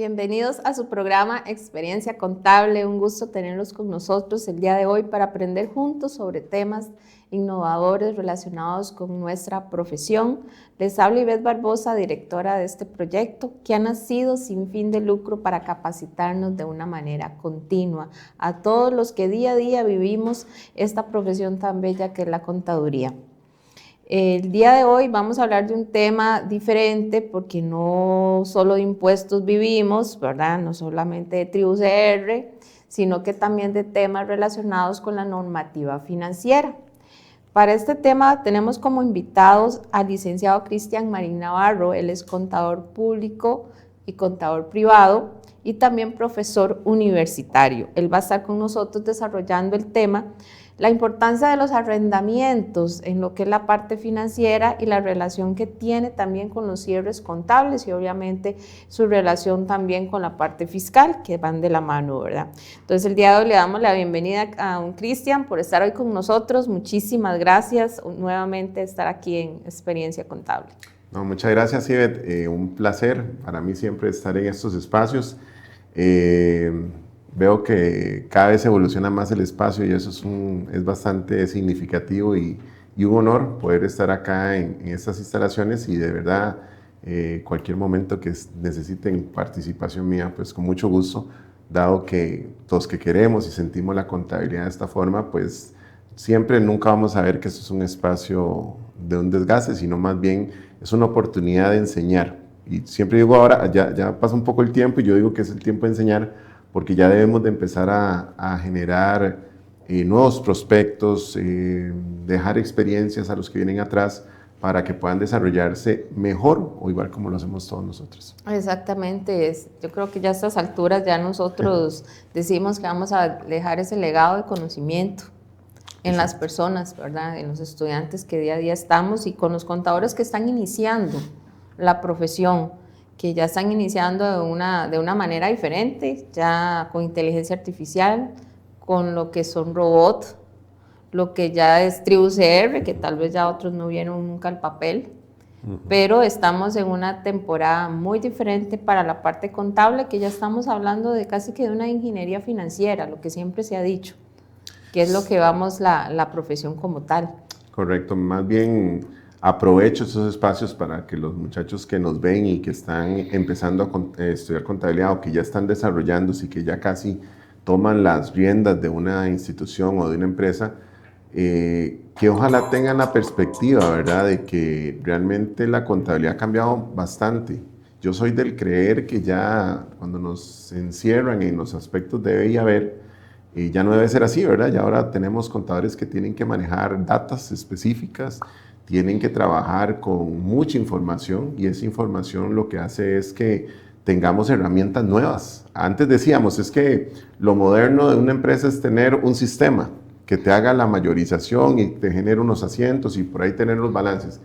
Bienvenidos a su programa Experiencia Contable. Un gusto tenerlos con nosotros el día de hoy para aprender juntos sobre temas innovadores relacionados con nuestra profesión. Les habla Ivette Barbosa, directora de este proyecto, que ha nacido sin fin de lucro para capacitarnos de una manera continua a todos los que día a día vivimos esta profesión tan bella que es la contaduría. El día de hoy vamos a hablar de un tema diferente porque no solo de impuestos vivimos, ¿verdad? No solamente de tribu CR, sino que también de temas relacionados con la normativa financiera. Para este tema tenemos como invitados al licenciado Cristian Marín Navarro. Él es contador público y contador privado y también profesor universitario. Él va a estar con nosotros desarrollando el tema, la importancia de los arrendamientos en lo que es la parte financiera y la relación que tiene también con los cierres contables y obviamente su relación también con la parte fiscal, que van de la mano, ¿verdad? Entonces el día de hoy le damos la bienvenida a don Cristian por estar hoy con nosotros. Muchísimas gracias nuevamente estar aquí en Experiencia Contable. No, muchas gracias, Ivette. Un placer para mí siempre estar en estos espacios. Veo que cada vez evoluciona más el espacio y eso es bastante significativo y un honor poder estar acá en estas instalaciones y de verdad cualquier momento que necesiten participación mía, pues con mucho gusto, dado que todos que queremos y sentimos la contabilidad de esta forma, pues siempre nunca vamos a ver que esto es un espacio de un desgaste, sino más bien es una oportunidad de enseñar. Y siempre digo ahora, ya pasa un poco el tiempo y yo digo que es el tiempo de enseñar porque ya debemos de empezar a generar nuevos prospectos, dejar experiencias a los que vienen atrás para que puedan desarrollarse mejor o igual como lo hacemos todos nosotros. Exactamente, yo creo que ya a estas alturas ya nosotros decimos que vamos a dejar ese legado de conocimiento en las personas, ¿verdad? En los estudiantes que día a día estamos y con los contadores que están iniciando la profesión, que ya están iniciando de una manera diferente, ya con inteligencia artificial, con lo que son robots, lo que ya es tribu CR, que tal vez ya otros no vieron nunca al papel, pero estamos en una temporada muy diferente para la parte contable, que ya estamos hablando de casi que de una ingeniería financiera, lo que siempre se ha dicho, que es lo que vamos la profesión como tal. Correcto, más bien aprovecho esos espacios para que los muchachos que nos ven y que están empezando a estudiar contabilidad o que ya están desarrollándose y que ya casi toman las riendas de una institución o de una empresa, que ojalá tengan la perspectiva, ¿verdad?, de que realmente la contabilidad ha cambiado bastante. Yo soy del creer que ya cuando nos encierran en los aspectos debe y haber, ya no debe ser así, ¿verdad? Ya ahora tenemos contadores que tienen que manejar datas específicas, tienen que trabajar con mucha información y esa información lo que hace es que tengamos herramientas nuevas. Antes decíamos, es que lo moderno de una empresa es tener un sistema que te haga la mayorización y te genere unos asientos y por ahí tener los balances.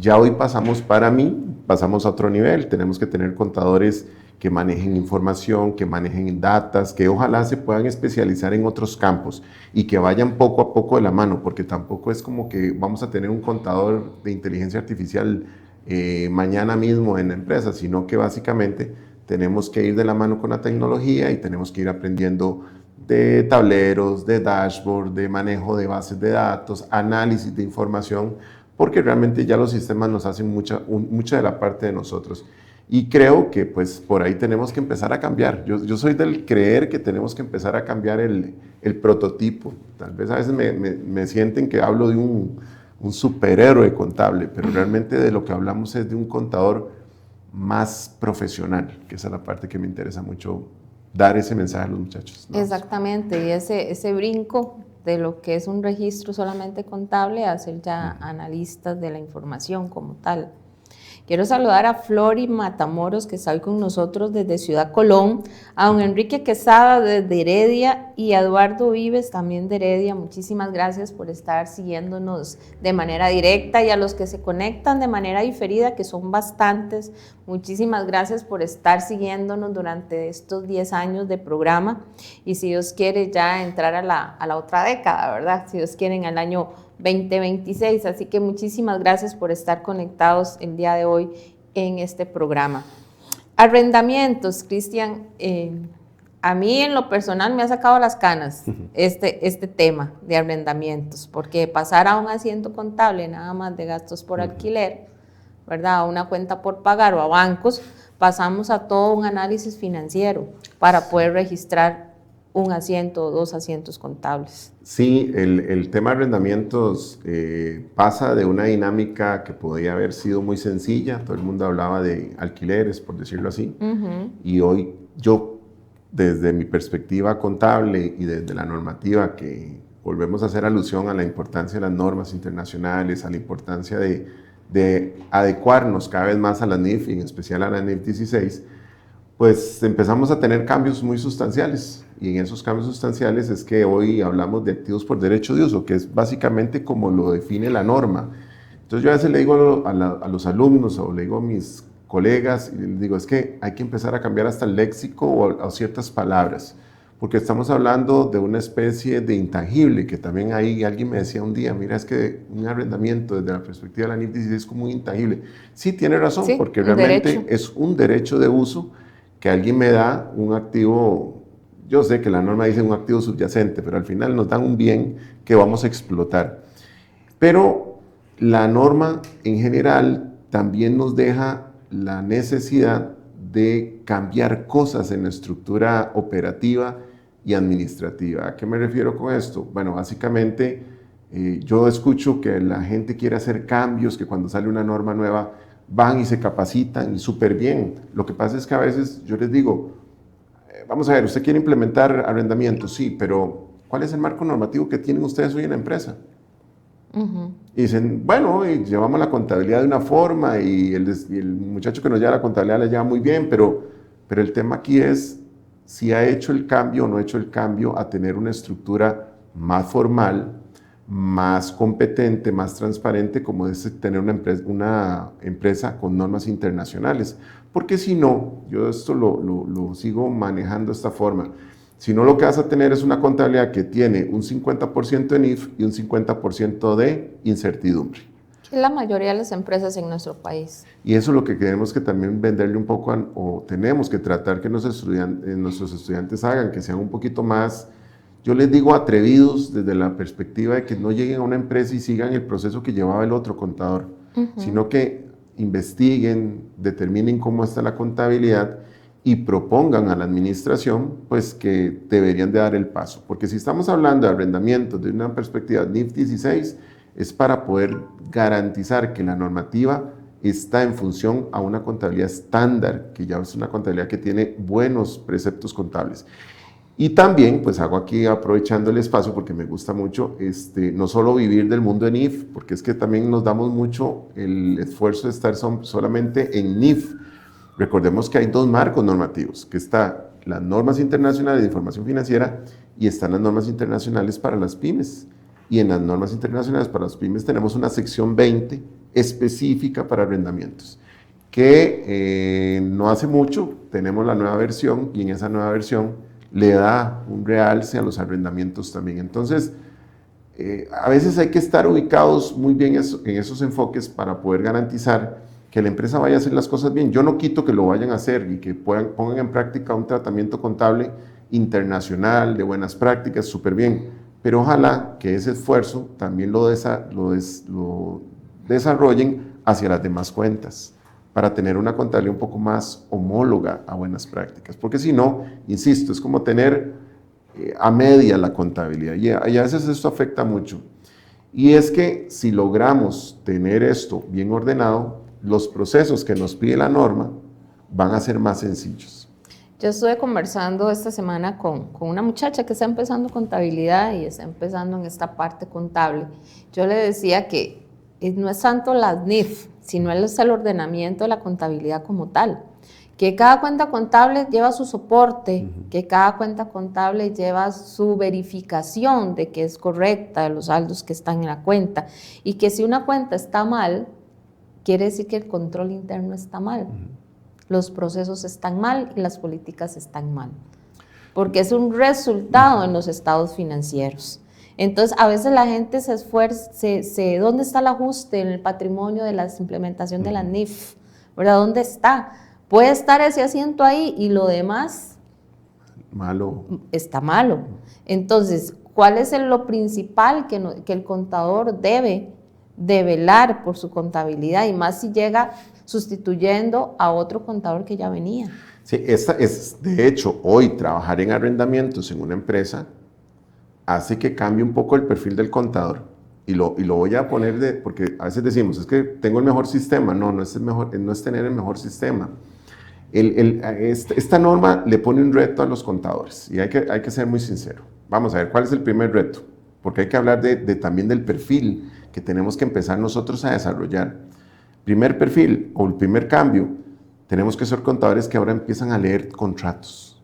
Ya hoy pasamos a otro nivel, tenemos que tener contadores que manejen información, que manejen datas, que ojalá se puedan especializar en otros campos y que vayan poco a poco de la mano, porque tampoco es como que vamos a tener un contador de inteligencia artificial mañana mismo en la empresa, sino que básicamente tenemos que ir de la mano con la tecnología y tenemos que ir aprendiendo de tableros, de dashboard, de manejo de bases de datos, análisis de información, porque realmente ya los sistemas nos hacen mucha de la parte de nosotros. Y creo que pues por ahí tenemos que empezar a cambiar. Yo soy del creer que tenemos que empezar a cambiar el prototipo. Tal vez a veces me sienten que hablo de un superhéroe contable, pero realmente de lo que hablamos es de un contador más profesional, que esa es la parte que me interesa mucho, dar ese mensaje a los muchachos. ¿No? Exactamente, y ese brinco de lo que es un registro solamente contable a ser ya analistas de la información como tal. Quiero saludar a Flori Matamoros, que está hoy con nosotros desde Ciudad Colón, a don Enrique Quesada desde Heredia y a Eduardo Vives también de Heredia. Muchísimas gracias por estar siguiéndonos de manera directa y a los que se conectan de manera diferida, que son bastantes. Muchísimas gracias por estar siguiéndonos durante estos 10 años de programa y si Dios quiere ya entrar a la otra década, ¿verdad? Si Dios quiere en el año 2026, así que muchísimas gracias por estar conectados el día de hoy en este programa. Arrendamientos, Cristian, a mí en lo personal me ha sacado las canas este tema de arrendamientos, porque pasar a un asiento contable nada más de gastos por alquiler, ¿verdad? A una cuenta por pagar o a bancos, pasamos a todo un análisis financiero para poder registrar un asiento o 2 asientos contables. Sí, el tema de arrendamientos pasa de una dinámica que podía haber sido muy sencilla, todo el mundo hablaba de alquileres, por decirlo así, y hoy yo, desde mi perspectiva contable y desde la normativa, que volvemos a hacer alusión a la importancia de las normas internacionales, a la importancia de adecuarnos cada vez más a la NIF, y en especial a la NIF 16, pues empezamos a tener cambios muy sustanciales, y en esos cambios sustanciales es que hoy hablamos de activos por derecho de uso, que es básicamente como lo define la norma. Entonces yo a veces le digo a los alumnos o le digo a mis colegas, y les digo, es que hay que empezar a cambiar hasta el léxico o ciertas palabras, porque estamos hablando de una especie de intangible, que también ahí alguien me decía un día, mira, es que un arrendamiento desde la perspectiva de la NIF 16 es como un intangible. Sí, tiene razón, sí, porque realmente derecho. Es un derecho de uso que alguien me da un activo. Yo sé que la norma dice un activo subyacente, pero al final nos dan un bien que vamos a explotar. Pero la norma en general también nos deja la necesidad de cambiar cosas en la estructura operativa y administrativa. ¿A qué me refiero con esto? Bueno, básicamente yo escucho que la gente quiere hacer cambios, que cuando sale una norma nueva van y se capacitan y súper bien. Lo que pasa es que a veces yo les digo, vamos a ver, usted quiere implementar arrendamiento, sí, pero ¿cuál es el marco normativo que tienen ustedes hoy en la empresa? Y dicen, bueno, y llevamos la contabilidad de una forma y el muchacho que nos lleva la contabilidad la lleva muy bien, pero el tema aquí es si ha hecho el cambio o no ha hecho el cambio a tener una estructura más formal, más competente, más transparente, como es tener una empresa con normas internacionales. Porque si no, yo esto lo sigo manejando de esta forma, si no lo que vas a tener es una contabilidad que tiene un 50% de NIF y un 50% de incertidumbre. Que es la mayoría de las empresas en nuestro país. Y eso es lo que queremos que también venderle un poco, o tenemos que tratar que nuestros estudiantes hagan, que sean un poquito más, yo les digo atrevidos desde la perspectiva de que no lleguen a una empresa y sigan el proceso que llevaba el otro contador, sino que investiguen, determinen cómo está la contabilidad y propongan a la administración pues que deberían de dar el paso. Porque si estamos hablando de arrendamiento desde una perspectiva NIF 16, es para poder garantizar que la normativa está en función a una contabilidad estándar, que ya es una contabilidad que tiene buenos preceptos contables. Y también, pues hago aquí aprovechando el espacio porque me gusta mucho, no solo vivir del mundo de NIF, porque es que también nos damos mucho el esfuerzo de estar solamente en NIF. Recordemos que hay dos marcos normativos, que están las normas internacionales de información financiera y están las normas internacionales para las pymes. Y en las normas internacionales para las pymes tenemos una sección 20 específica para arrendamientos, que no hace mucho tenemos la nueva versión y en esa nueva versión le da un realce a los arrendamientos también. Entonces, a veces hay que estar ubicados muy bien en esos enfoques para poder garantizar que la empresa vaya a hacer las cosas bien. Yo no quito que lo vayan a hacer y que pongan en práctica un tratamiento contable internacional de buenas prácticas, súper bien, pero ojalá que ese esfuerzo también lo desarrollen hacia las demás cuentas, para tener una contabilidad un poco más homóloga a buenas prácticas, porque si no, insisto, es como tener a media la contabilidad, y a veces esto afecta mucho. Y es que si logramos tener esto bien ordenado, los procesos que nos pide la norma van a ser más sencillos. Yo estuve conversando esta semana con una muchacha que está empezando contabilidad y está empezando en esta parte contable. Yo le decía que no es tanto las NIF, sino es el ordenamiento de la contabilidad como tal. Que cada cuenta contable lleva su soporte, que cada cuenta contable lleva su verificación de que es correcta, de los saldos que están en la cuenta, y que si una cuenta está mal, quiere decir que el control interno está mal, los procesos están mal y las políticas están mal, porque es un resultado en los estados financieros. Entonces, a veces la gente se esfuerza, ¿dónde está el ajuste en el patrimonio de la implementación de la NIF? ¿Verdad? ¿Dónde está? puede estar ese asiento ahí y lo demás malo. Está malo. Entonces, ¿cuál es lo principal que el contador debe de velar por su contabilidad? Y más si llega sustituyendo a otro contador que ya venía. Sí, de hecho, hoy trabajar en arrendamientos en una empresa hace que cambie un poco el perfil del contador. Y lo voy a poner porque a veces decimos, es que tengo el mejor sistema. No, no es tener el mejor sistema. Esta norma le pone un reto a los contadores y hay que ser muy sincero. Vamos a ver, ¿cuál es el primer reto? Porque hay que hablar también del perfil que tenemos que empezar nosotros a desarrollar. Primer perfil o el primer cambio, tenemos que ser contadores que ahora empiezan a leer contratos.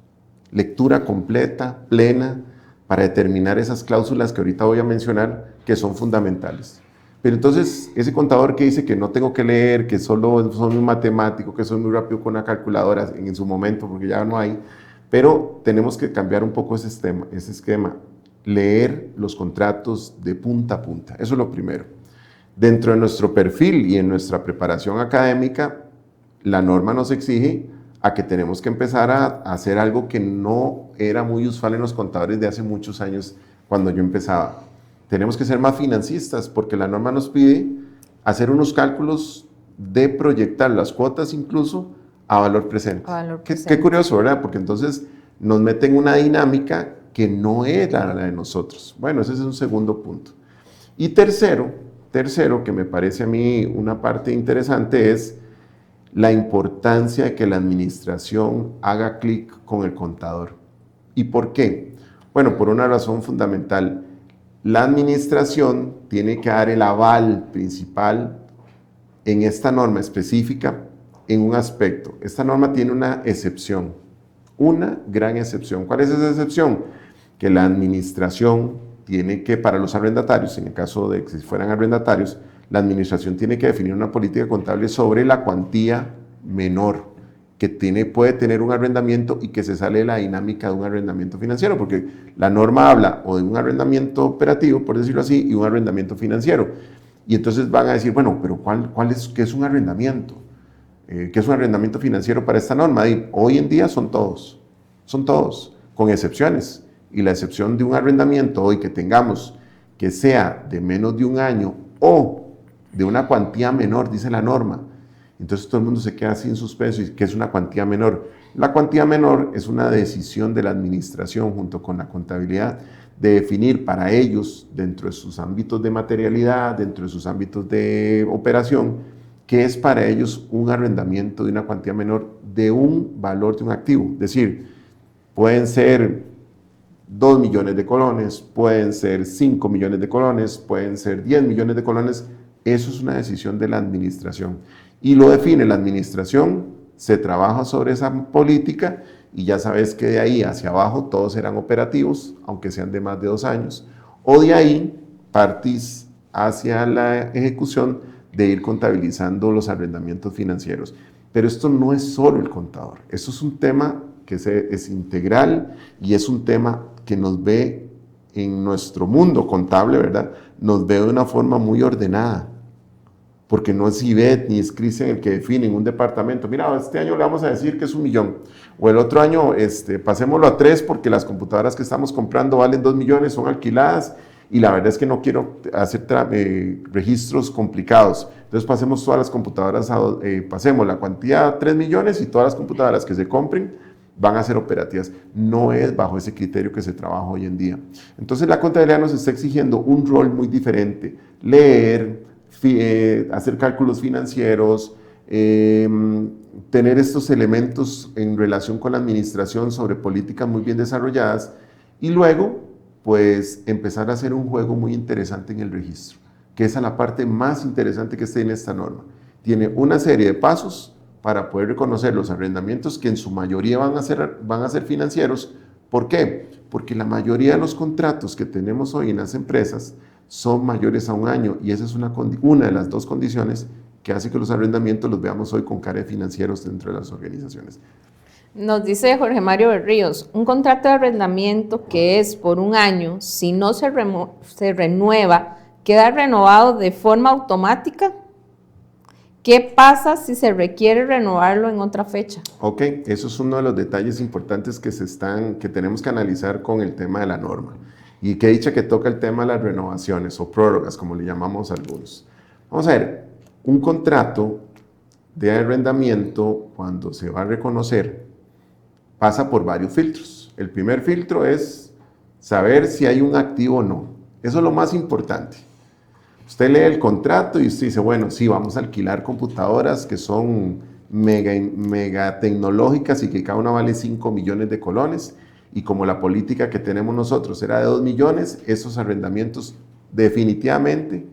Lectura completa, plena, para determinar esas cláusulas que ahorita voy a mencionar que son fundamentales. Pero entonces, ese contador que dice que no tengo que leer, que solo soy muy matemático, que soy muy rápido con una calculadora en su momento, porque ya no hay, pero tenemos que cambiar un poco ese esquema, leer los contratos de punta a punta. Eso es lo primero. Dentro de nuestro perfil y en nuestra preparación académica, la norma nos exige a que tenemos que empezar a hacer algo que no era muy usual en los contadores de hace muchos años cuando yo empezaba. Tenemos que ser más financistas porque la norma nos pide hacer unos cálculos de proyectar las cuotas incluso a valor presente. Qué curioso, ¿verdad? Porque entonces nos meten una dinámica que no era la de nosotros. Bueno, ese es un segundo punto. Y tercero, que me parece a mí una parte interesante es la importancia de que la administración haga clic con el contador. ¿Y por qué? Bueno, por una razón fundamental. La administración tiene que dar el aval principal en esta norma específica en un aspecto. Esta norma tiene una excepción, una gran excepción. ¿Cuál es esa excepción? Que la administración tiene que, para los arrendatarios, en el caso de que si fueran arrendatarios, la administración tiene que definir una política contable sobre la cuantía menor que puede tener un arrendamiento y que se sale de la dinámica de un arrendamiento financiero, porque la norma habla o de un arrendamiento operativo, por decirlo así, y un arrendamiento financiero. Y entonces van a decir, bueno, pero ¿qué es un arrendamiento? ¿Qué es un arrendamiento financiero para esta norma? Y hoy en día son todos, con excepciones. Y la excepción de un arrendamiento hoy que tengamos que sea de menos de un año o de una cuantía menor, dice la norma. Entonces todo el mundo se queda sin suspenso. ¿Y qué es una cuantía menor? La cuantía menor es una decisión de la administración junto con la contabilidad de definir para ellos, dentro de sus ámbitos de materialidad, dentro de sus ámbitos de operación, qué es para ellos un arrendamiento de una cuantía menor de un valor de un activo. Es decir, pueden ser 2 millones de colones, pueden ser 5 millones de colones, pueden ser 10 millones de colones. Eso es una decisión de la administración. Y lo define la administración, se trabaja sobre esa política y ya sabes que de ahí hacia abajo todos serán operativos, aunque sean de más de 2 años. O de ahí partís hacia la ejecución de ir contabilizando los arrendamientos financieros. Pero esto no es solo el contador, esto es un tema que es integral y es un tema que nos ve en nuestro mundo contable, ¿verdad? Nos ve de una forma muy ordenada, porque no es IBET ni es CRISEN el que define en un departamento. Mira, este año le vamos a decir que es 1 millón, o el otro año pasémoslo a 3 porque las computadoras que estamos comprando valen 2 millones, son alquiladas, y la verdad es que no quiero hacer registros complicados. Entonces pasemos todas las computadoras, pasemos la cuantía a 3 millones y todas las computadoras que se compren van a ser operativas. No es bajo ese criterio que se trabaja hoy en día. Entonces la contabilidad nos está exigiendo un rol muy diferente. Leer, hacer cálculos financieros, tener estos elementos en relación con la administración sobre políticas muy bien desarrolladas y luego pues empezar a hacer un juego muy interesante en el registro, que esa es la parte más interesante que está en esta norma. Tiene una serie de pasos para poder reconocer los arrendamientos que en su mayoría van a ser financieros. ¿Por qué? Porque la mayoría de los contratos que tenemos hoy en las empresas son mayores a 1 año y esa es una de las 2 condiciones que hace que los arrendamientos los veamos hoy con cara de financieros dentro de las organizaciones. Nos dice Jorge Mario Berríos, un contrato de arrendamiento que es por 1 año, si no se renueva, ¿queda renovado de forma automática? ¿Qué pasa si se requiere renovarlo en otra fecha? Ok, eso es uno de los detalles importantes que tenemos que analizar con el tema de la norma. Y que dicha que toca el tema de las renovaciones o prórrogas, como le llamamos algunos. Vamos a ver, un contrato de arrendamiento, cuando se va a reconocer, pasa por varios filtros. El primer filtro es saber si hay un activo o no. Eso es lo más importante. Usted lee el contrato y usted dice, bueno, sí, vamos a alquilar computadoras que son mega tecnológicas y que cada una vale 5 millones de colones. Y como la política que tenemos nosotros era de 2 millones, esos arrendamientos definitivamente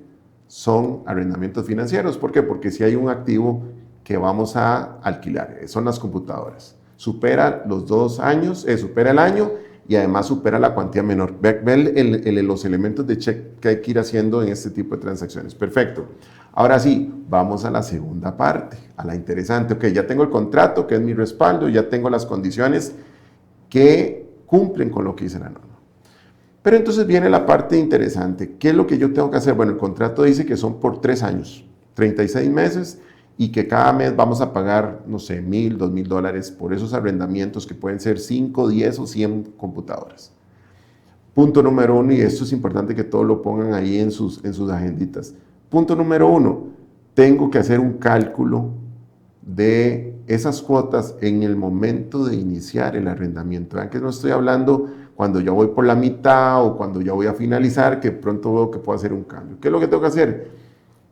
son arrendamientos financieros. ¿Por qué? Porque si hay un activo que vamos a alquilar, son las computadoras. Supera los 2 años, supera el año y además supera la cuantía menor. Ve los elementos de check que hay que ir haciendo en este tipo de transacciones. Perfecto. Ahora sí, vamos a la segunda parte, a la interesante. Ok, ya tengo el contrato, que es mi respaldo, ya tengo las condiciones que cumplen con lo que dice la norma. Pero entonces viene la parte interesante. ¿Qué es lo que yo tengo que hacer? Bueno, el contrato dice que son por 3 años, 36 meses, y que cada mes vamos a pagar, no sé, $1,000, $2,000 por esos arrendamientos que pueden ser 5, 10 o 100 computadoras. Punto número 1, y esto es importante que todos lo pongan ahí en sus agenditas. Punto número 1, tengo que hacer un cálculo de esas cuotas en el momento de iniciar el arrendamiento. Vean que no estoy hablando cuando ya voy por la mitad o cuando ya voy a finalizar, que pronto veo que puedo hacer un cambio. ¿Qué es lo que tengo que hacer?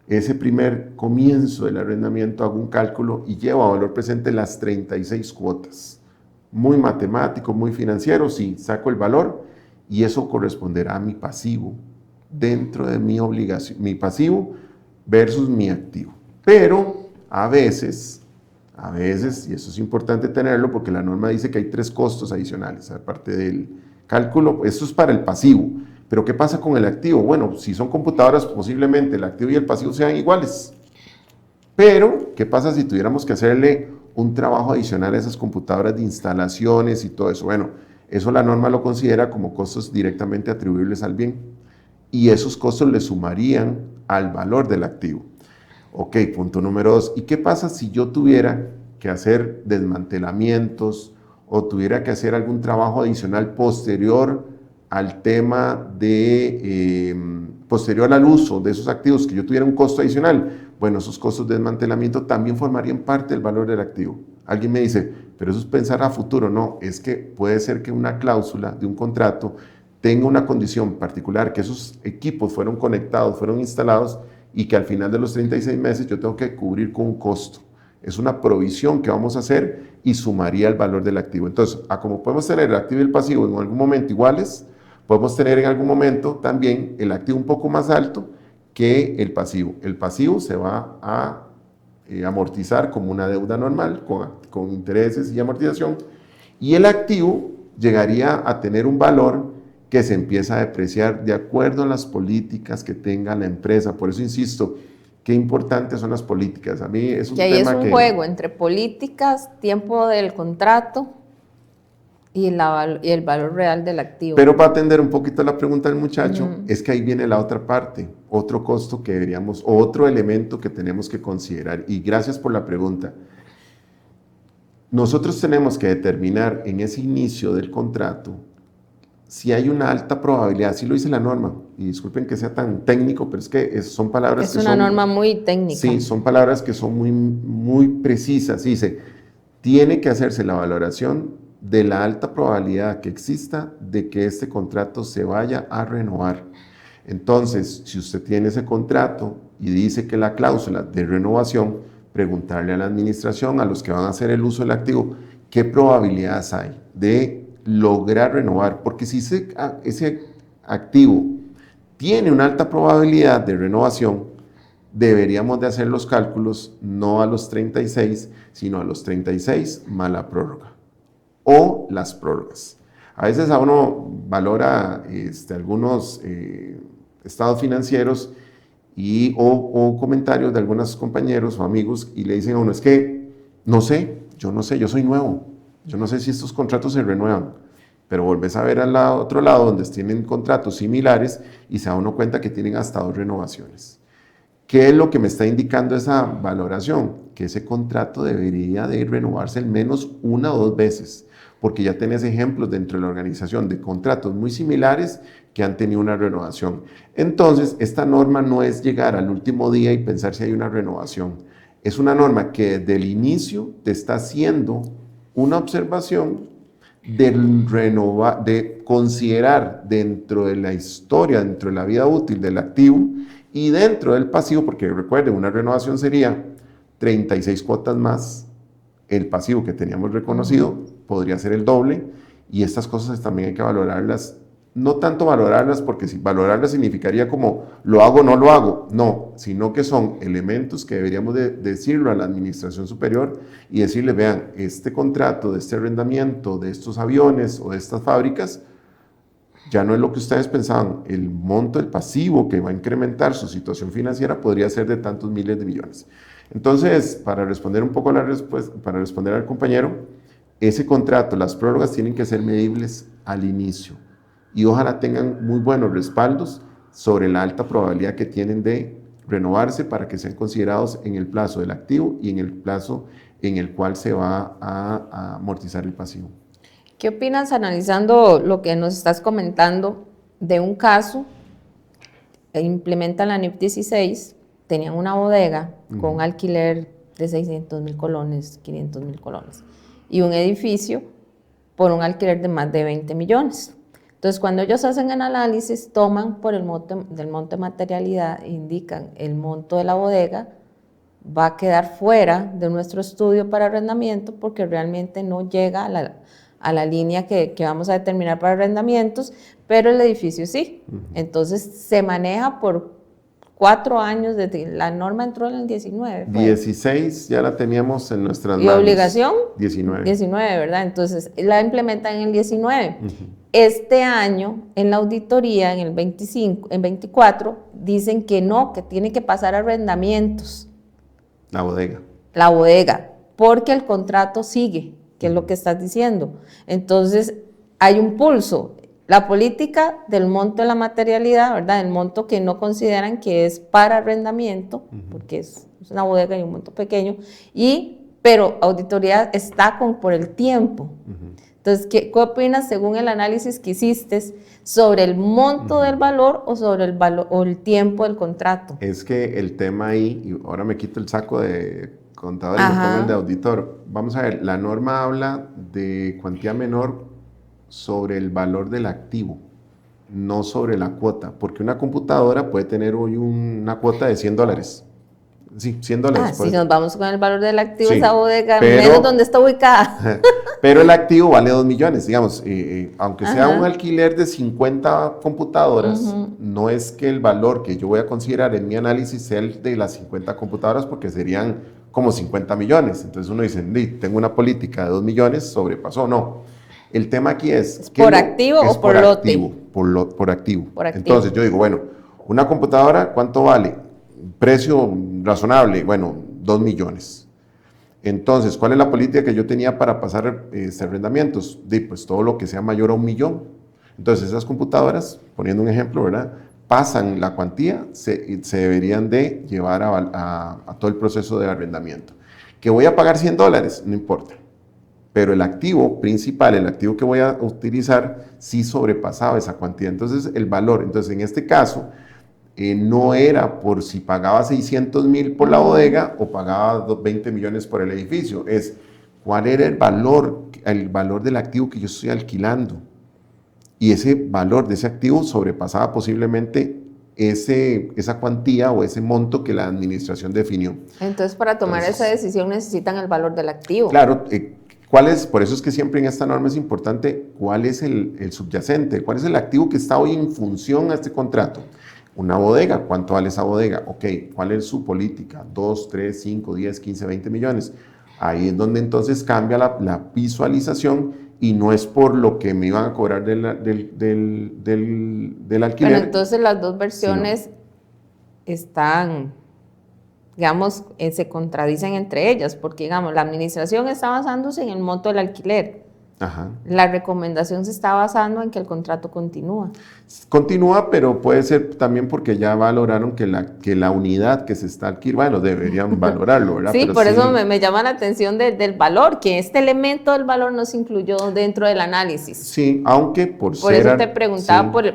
Ese primer comienzo del arrendamiento hago un cálculo y llevo a valor presente las 36 cuotas. Muy matemático, muy financiero, sí, saco el valor y eso corresponderá a mi pasivo dentro de mi obligación, mi pasivo versus mi activo. Pero a veces, y eso es importante tenerlo porque la norma dice que hay 3 costos adicionales, aparte del cálculo, esto es para el pasivo. Pero ¿qué pasa con el activo? Bueno, si son computadoras, posiblemente el activo y el pasivo sean iguales. Pero, ¿qué pasa si tuviéramos que hacerle un trabajo adicional a esas computadoras de instalaciones y todo eso? Bueno, eso la norma lo considera como costos directamente atribuibles al bien. Y esos costos le sumarían al valor del activo. Ok, punto número 2. ¿Y qué pasa si yo tuviera que hacer desmantelamientos o tuviera que hacer algún trabajo adicional posterior al tema de, posterior al uso de esos activos, que yo tuviera un costo adicional? Bueno, esos costos de desmantelamiento también formarían parte del valor del activo. Alguien me dice, pero eso es pensar a futuro. No, es que puede ser que una cláusula de un contrato tenga una condición particular, que esos equipos fueron conectados, fueron instalados, y que al final de los 36 meses yo tengo que cubrir con un costo. Es una provisión que vamos a hacer y sumaría el valor del activo. Entonces, como podemos tener el activo y el pasivo en algún momento iguales, podemos tener en algún momento también el activo un poco más alto que el pasivo. El pasivo se va a amortizar como una deuda normal, con intereses y amortización, y el activo llegaría a tener un valor que se empieza a depreciar de acuerdo a las políticas que tenga la empresa. Por eso insisto, qué importantes son las políticas. A mí es un tema que... ahí es un juego entre políticas, tiempo del contrato y el valor real del activo. Pero para atender un poquito la pregunta del muchacho, es que ahí viene la otra parte, otro costo que deberíamos, otro elemento que tenemos que considerar. Y gracias por la pregunta. Nosotros tenemos que determinar en ese inicio del contrato si hay una alta probabilidad, así lo dice la norma, y disculpen que sea tan técnico, pero es que son palabras que son... Es una norma muy técnica. Sí, son palabras que son muy precisas. Dice, tiene que hacerse la valoración de la alta probabilidad que exista de que este contrato se vaya a renovar. Entonces, si usted tiene ese contrato y dice que la cláusula de renovación, preguntarle a la administración, a los que van a hacer el uso del activo, qué probabilidades hay de lograr renovar, porque si ese activo tiene una alta probabilidad de renovación, deberíamos de hacer los cálculos no a los 36, sino a los 36 más la prórroga o las prórrogas. A veces a uno valora algunos estados financieros o comentarios de algunos compañeros o amigos y le dicen a uno, es que no sé, yo soy nuevo, yo no sé si estos contratos se renuevan, pero volvés a ver al otro lado donde tienen contratos similares y se da uno cuenta que tienen hasta 2 renovaciones. ¿Qué es lo que me está indicando esa valoración? Que ese contrato debería de renovarse al menos 1 o 2 veces, porque ya tenés ejemplos dentro de la organización de contratos muy similares que han tenido una renovación. Entonces, esta norma no es llegar al último día y pensar si hay una renovación. Es una norma que desde el inicio te está haciendo una observación de considerar dentro de la historia, dentro de la vida útil del activo y dentro del pasivo, porque recuerden, una renovación sería 36 cuotas más el pasivo que teníamos reconocido, podría ser el doble, y estas cosas también hay que valorarlas, no tanto valorarlas, porque si valorarlas significaría como lo hago o no lo hago, no, sino que son elementos que deberíamos de decirlo a la administración superior y decirle, vean, este contrato de este arrendamiento de estos aviones o de estas fábricas ya no es lo que ustedes pensaban, el monto del pasivo que va a incrementar su situación financiera podría ser de tantos miles de millones. Entonces, para responder un poco a la respuesta, para responder al compañero, ese contrato, las prórrogas tienen que ser medibles al inicio y ojalá tengan muy buenos respaldos sobre la alta probabilidad que tienen de renovarse para que sean considerados en el plazo del activo y en el plazo en el cual se va a amortizar el pasivo. ¿Qué opinas analizando lo que nos estás comentando de un caso? Implementan la NIP 16, tenían una bodega con un alquiler de 600,000 colones, 500,000 colones, y un edificio por un alquiler de más de 20 millones. Entonces, cuando ellos hacen el análisis, toman por el monto del monto de materialidad, indican el monto de la bodega, va a quedar fuera de nuestro estudio para arrendamiento porque realmente no llega a la línea que vamos a determinar para arrendamientos, pero el edificio sí. Entonces se maneja por 4 años, desde la norma entró en el 19. 16 ya la teníamos en nuestras manos. ¿Y obligación? 19. 19, ¿verdad? Entonces la implementan en el 19. Este año, en la auditoría, en el 25, en 24, dicen que no, que tiene que pasar a arrendamientos. La bodega. La bodega, porque el contrato sigue, que es lo que estás diciendo. Entonces, hay un pulso. La política del monto de la materialidad, ¿verdad? El monto que no consideran que es para arrendamiento, porque es una bodega y un monto pequeño, pero auditoría está por el tiempo. Entonces, ¿qué opinas según el análisis que hiciste sobre el monto del valor o sobre el valor o el tiempo del contrato? Es que el tema ahí, y ahora me quito el saco de contador y me pongo el de auditor. Vamos a ver, la norma habla de cuantía menor sobre el valor del activo, no sobre la cuota, porque una computadora puede tener hoy una cuota de $100. Sí, $100. Si nos vamos con el valor del activo, sí, esa bodega, menos donde está ubicada. Pero el activo vale 2 millones, digamos, aunque sea un alquiler de 50 computadoras, no es que el valor que yo voy a considerar en mi análisis sea el de las 50 computadoras, porque serían como 50 millones. Entonces uno dice, tengo una política de 2 millones, sobrepasó, no. El tema aquí ¿Es por activo o por lote? Por activo. Entonces yo digo, bueno, una computadora, ¿cuánto vale? Precio razonable, bueno, 2 millones. Entonces, ¿cuál es la política que yo tenía para pasar arrendamientos? Pues todo lo que sea mayor a 1 millón. Entonces, esas computadoras, poniendo un ejemplo, ¿verdad? Pasan la cuantía, se deberían de llevar a todo el proceso de arrendamiento. ¿Que voy a pagar $100? No importa. Pero el activo principal, el activo que voy a utilizar, sí sobrepasaba esa cuantía. Entonces, el valor, entonces en este caso, no era por si pagaba 600,000 por la bodega o pagaba 20 millones por el edificio, es cuál era el valor del activo que yo estoy alquilando. Y ese valor de ese activo sobrepasaba posiblemente esa cuantía o ese monto que la administración definió. Entonces, para tomar esa decisión necesitan el valor del activo. Claro, por eso es que siempre en esta norma es importante cuál es el subyacente, cuál es el activo que está hoy en función a este contrato. Una bodega, ¿cuánto vale esa bodega? Ok, ¿cuál es su política? 2, 3, 5, 10, 15, 20 millones. Ahí es donde entonces cambia la visualización y no es por lo que me iban a cobrar del alquiler. Pero entonces las dos versiones están, digamos, se contradicen entre ellas, porque digamos, la administración está basándose en el monto del alquiler, Ajá. La recomendación se está basando en que el contrato continúa. Continúa, pero puede ser también porque ya valoraron que la unidad que se está adquiriendo, bueno, deberían valorarlo, ¿verdad? Sí, Pero por eso sí, me llama la atención del valor, que este elemento del valor no se incluyó dentro del análisis. sí, aunque por Por ser, eso te preguntaba, sí,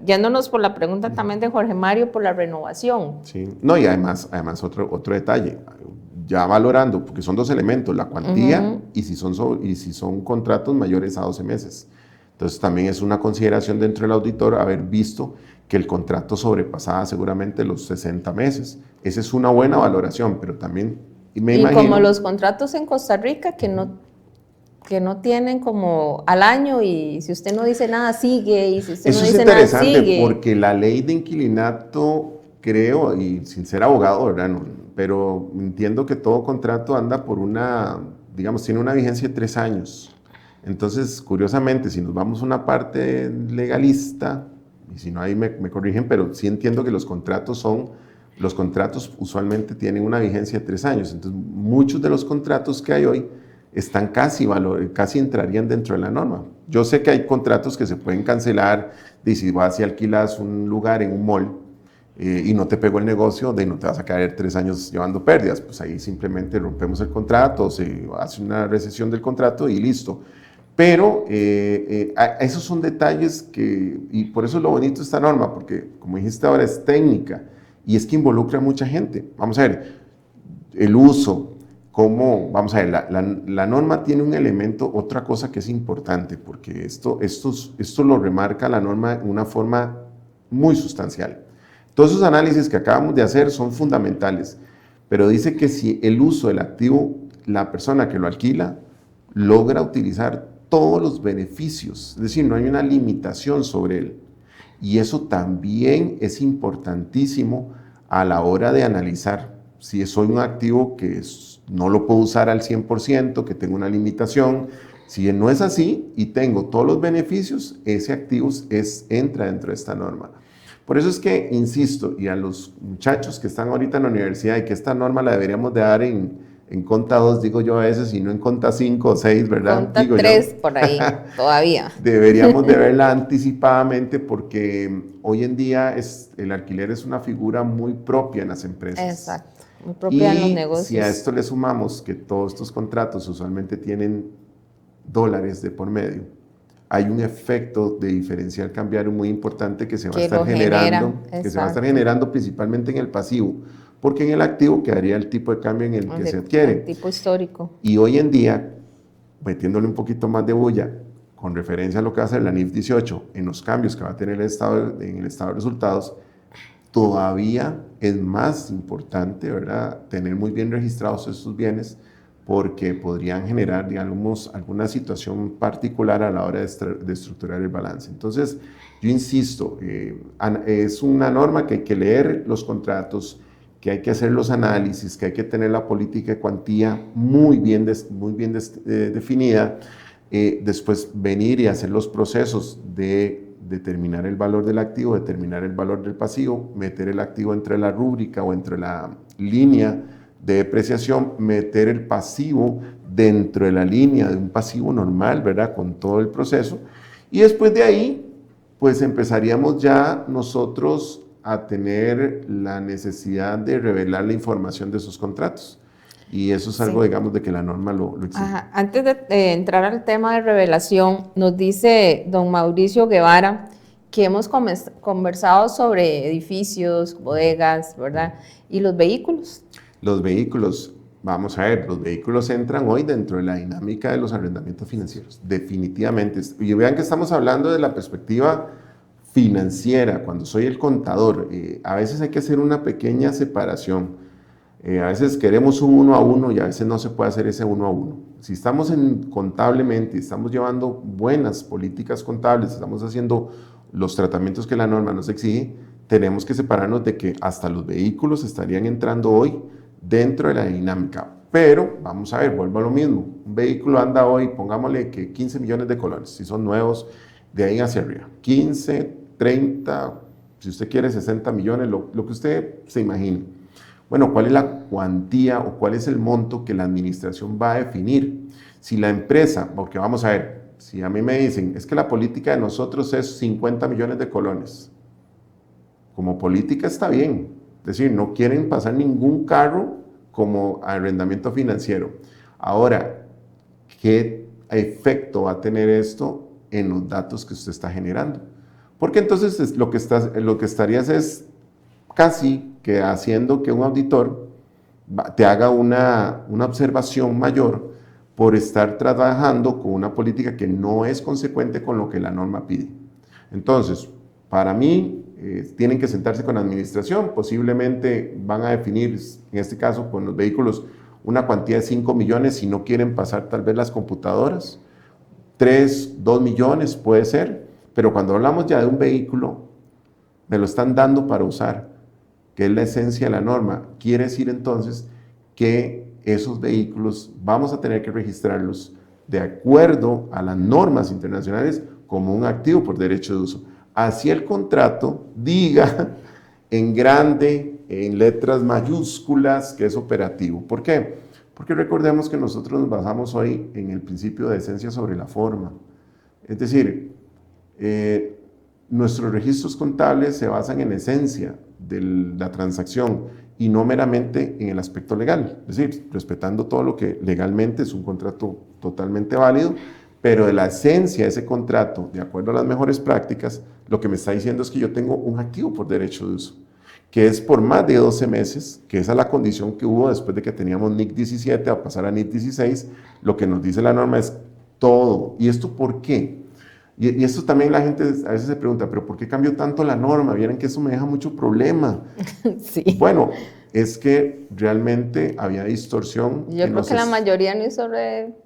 yéndonos por la pregunta también de Jorge Mario, por la renovación. sí. No, y además otro detalle, ya valorando, porque son dos elementos, la cuantía y si son contratos mayores a 12 meses. Entonces también es una consideración dentro del auditor haber visto que el contrato sobrepasaba seguramente los 60 meses. Esa es una buena valoración, pero también me Y como imagino... los contratos en Costa Rica que no tienen como al año y si usted no dice nada sigue y si usted no Eso es dice nada interesante sigue. porque la ley de inquilinato, creo, y sin ser abogado, ¿verdad? No, pero entiendo que todo contrato anda por digamos, tiene una vigencia de 3 años. Entonces, curiosamente, si nos vamos a una parte legalista, y si no ahí me corrigen, pero sí entiendo que los contratos usualmente tienen una vigencia de 3 años. Entonces, muchos de los contratos que hay hoy están casi entrarían dentro de la norma. Yo sé que hay contratos que se pueden cancelar, y si vas y alquilas un lugar en un mall y no te pegó el negocio, de no te vas a caer 3 años llevando pérdidas, pues ahí simplemente rompemos el contrato, se hace una recesión del contrato y listo. Pero esos son detalles y por eso es lo bonito de esta norma, porque como dijiste ahora es técnica y es que involucra a mucha gente. Vamos a ver, el uso, vamos a ver, la norma tiene un elemento, otra cosa que es importante, porque esto lo remarca la norma en una forma muy sustancial. Todos esos análisis que acabamos de hacer son fundamentales, pero dice que si el uso del activo, la persona que lo alquila, logra utilizar todos los beneficios, es decir, no hay una limitación sobre él. Y eso también es importantísimo a la hora de analizar si soy un activo que no lo puedo usar al 100%, que tengo una limitación. Si no es así y tengo todos los beneficios, ese activo entra dentro de esta norma. Por eso es que, insisto, y a los muchachos que están ahorita en la universidad y que esta norma la deberíamos de dar en conta 2, digo yo a veces, y no en conta 5 o 6, ¿verdad? Conta Digo yo. 3 por ahí, todavía. Deberíamos de verla anticipadamente porque hoy en día el alquiler es una figura muy propia en las empresas. Exacto, muy propia en los Y si a negocios. esto le sumamos que todos estos contratos usualmente tienen dólares de por medio, hay un efecto de diferencial cambiario muy importante que se va a Que estar lo genera, generando principalmente en el pasivo, porque en el activo quedaría el tipo de cambio en el que se adquiere. El tipo histórico. Y hoy en día, metiéndole un poquito más de bulla, con referencia a lo que va a hacer la NIF 18 en los cambios que va a tener en el estado de resultados, todavía es más importante, ¿verdad?, tener muy bien registrados estos bienes porque podrían generar, digamos, alguna situación particular a la hora de estructurar el balance. Entonces, yo insisto, es una norma que hay que leer los contratos, que hay que hacer los análisis, que hay que tener la política de cuantía muy bien definida, después venir y hacer los procesos de determinar el valor del activo, determinar el valor del pasivo, meter el activo entre la rúbrica o entre la línea de depreciación, meter el pasivo dentro de la línea de un pasivo normal, ¿verdad?, con todo el proceso. Y después de ahí, pues empezaríamos ya nosotros a tener la necesidad de revelar la información de esos contratos. Y eso es algo, digamos, de que la norma lo exige. Ajá. Antes de entrar al tema de revelación, nos dice don Mauricio Guevara que hemos conversado sobre edificios, bodegas, ¿verdad? Y los vehículos. Los vehículos, vamos a ver, los vehículos entran hoy dentro de la dinámica de los arrendamientos financieros, definitivamente. Y vean que estamos hablando de la perspectiva financiera, cuando soy el contador. A veces hay que hacer una pequeña separación. A veces queremos un 1 a 1 y a veces no se puede hacer ese 1 a 1. Si estamos contablemente, estamos llevando buenas políticas contables, estamos haciendo los tratamientos que la norma nos exige, tenemos que separarnos de que hasta los vehículos estarían entrando hoy dentro de la dinámica. Pero, vamos a ver, vuelvo a lo mismo. Un vehículo anda hoy, pongámosle que 15 millones de colones, si son nuevos, de ahí hacia arriba. 15, 30, si usted quiere 60 millones, lo que usted se imagine. Bueno, ¿cuál es la cuantía o cuál es el monto que la administración va a definir? Si la empresa, porque vamos a ver, si a mí me dicen, es que la política de nosotros es 50 millones de colones, como política está bien, es decir, no quieren pasar ningún carro como arrendamiento financiero. Ahora, ¿qué efecto va a tener esto en los datos que usted está generando? Porque entonces lo que estarías es casi que haciendo que un auditor te haga una observación mayor por estar trabajando con una política que no es consecuente con lo que la norma pide. Entonces, para mí, tienen que sentarse con la administración, posiblemente van a definir, en este caso con los vehículos, una cuantía de 5 millones si no quieren pasar tal vez las computadoras, 3, 2 millones puede ser, pero cuando hablamos ya de un vehículo, me lo están dando para usar, que es la esencia de la norma. Quiere decir entonces que esos vehículos vamos a tener que registrarlos de acuerdo a las normas internacionales como un activo por derecho de uso. Así el contrato diga en grande, en letras mayúsculas, que es operativo. ¿Por qué? Porque recordemos que nosotros nos basamos hoy en el principio de esencia sobre la forma. Es decir, nuestros registros contables se basan en esencia de la transacción y no meramente en el aspecto legal, es decir, respetando todo lo que legalmente es un contrato totalmente válido, pero de la esencia de ese contrato, de acuerdo a las mejores prácticas, lo que me está diciendo es que yo tengo un activo por derecho de uso, que es por más de 12 meses, que esa es la condición que hubo después de que teníamos NIC 17 a pasar a NIC 16, lo que nos dice la norma es todo. ¿Y esto por qué? Y esto también la gente a veces se pregunta, ¿pero por qué cambió tanto la norma? Vieron que eso me deja mucho problema. Sí. Bueno, es que realmente había distorsión. Yo creo que la mayoría no hizo